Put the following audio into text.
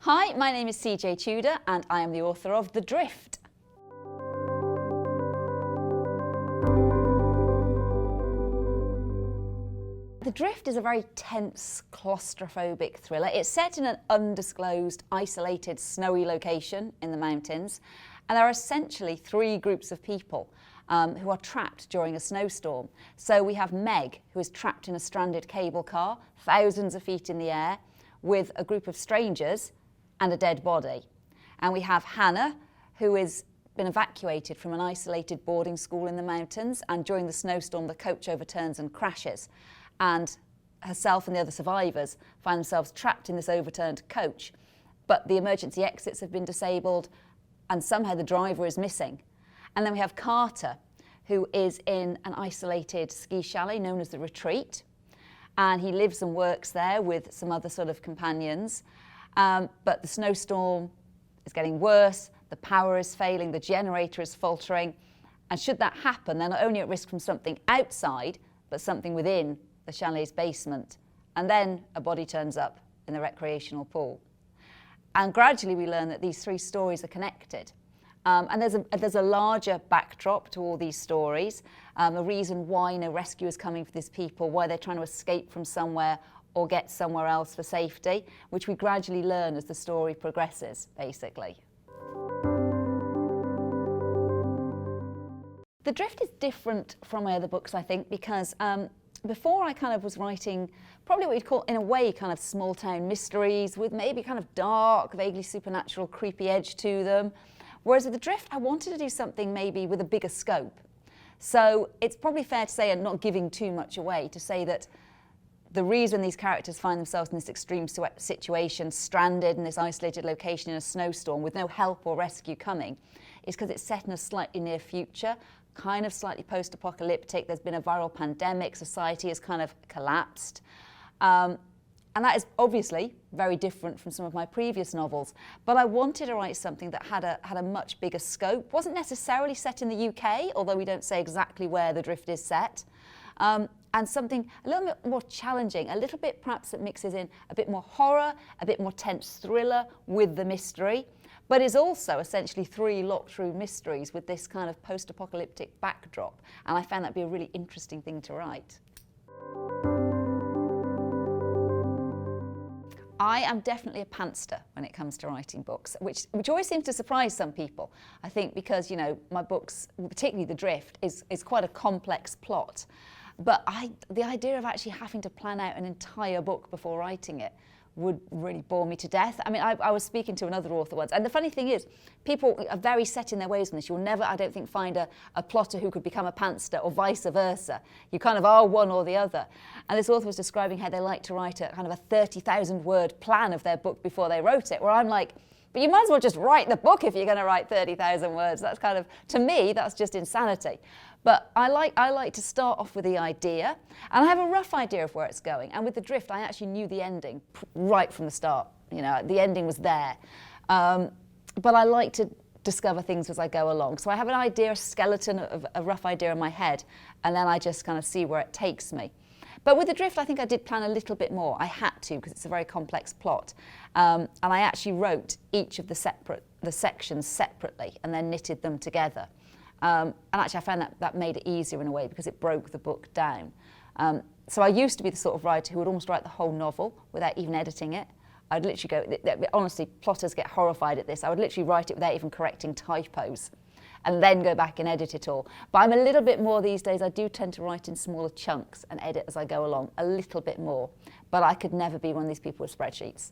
Hi, my name is CJ Tudor and I am the author of The Drift. The Drift is a very tense, claustrophobic thriller. It's set in an undisclosed, isolated, snowy location in the mountains, and there are essentially three groups of people who are trapped during a snowstorm. So we have Meg, who is trapped in a stranded cable car, thousands of feet in the air, with a group of strangers and a dead body. And we have Hannah, who has been evacuated from an isolated boarding school in the mountains, and during the snowstorm the coach overturns and crashes, and herself and the other survivors find themselves trapped in this overturned coach, but the emergency exits have been disabled and somehow the driver is missing. And then we have Carter, who is in an isolated ski chalet known as the Retreat, and he lives and works there with some other sort of companions. But the snowstorm is getting worse, the power is failing, the generator is faltering, and should that happen, they're not only at risk from something outside, but something within the chalet's basement. And then a body turns up in the recreational pool. And gradually we learn that these three stories are connected. And there's a larger backdrop to all these stories, a reason why no rescue is coming for these people, why they're trying to escape from somewhere or get somewhere else for safety, which we gradually learn as the story progresses, basically. The Drift is different from my other books, I think, because before I kind of was writing probably what you'd call, in a way, kind of small town mysteries with maybe kind of dark, vaguely supernatural, creepy edge to them. Whereas with The Drift, I wanted to do something maybe with a bigger scope. So it's probably fair to say, and not giving too much away, to say that the reason these characters find themselves in this extreme situation, stranded in this isolated location in a snowstorm with no help or rescue coming, is because it's set in a slightly near future, kind of slightly post-apocalyptic. There's been a viral pandemic, society has kind of collapsed. And that is obviously very different from some of my previous novels. But I wanted to write something that had a much bigger scope. Wasn't necessarily set in the UK, although we don't say exactly where The Drift is set. And something a little bit more challenging, a little bit perhaps that mixes in a bit more horror, a bit more tense thriller with the mystery, but is also essentially three locked-room mysteries with this kind of post-apocalyptic backdrop. And I found that to be a really interesting thing to write. I am definitely a pantster when it comes to writing books, which always seems to surprise some people. I think because, you know, my books, particularly The Drift, is quite a complex plot. But the idea of actually having to plan out an entire book before writing it would really bore me to death. I mean, I was speaking to another author once, and the funny thing is, people are very set in their ways on this. You'll never, I don't think, find a plotter who could become a pantster or vice versa. You kind of are one or the other. And this author was describing how they like to write a kind of a 30,000 word plan of their book before they wrote it, where I'm like, but you might as well just write the book if you're going to write 30,000 words. That's kind of, to me, that's just insanity. But I like to start off with the idea, and I have a rough idea of where it's going. And with The Drift, I actually knew the ending right from the start. You know, the ending was there. But I like to discover things as I go along. So I have an idea, a skeleton of a rough idea in my head, and then I just kind of see where it takes me. But with The Drift, I think I did plan a little bit more. I had to, because it's a very complex plot. And I actually wrote each of the sections separately and then knitted them together. And actually I found that made it easier in a way because it broke the book down. So I used to be the sort of writer who would almost write the whole novel without even editing it. I'd literally go, honestly, plotters get horrified at this. I would literally write it without even correcting typos and then go back and edit it all. But I'm a little bit more these days. I do tend to write in smaller chunks and edit as I go along, a little bit more. But I could never be one of these people with spreadsheets.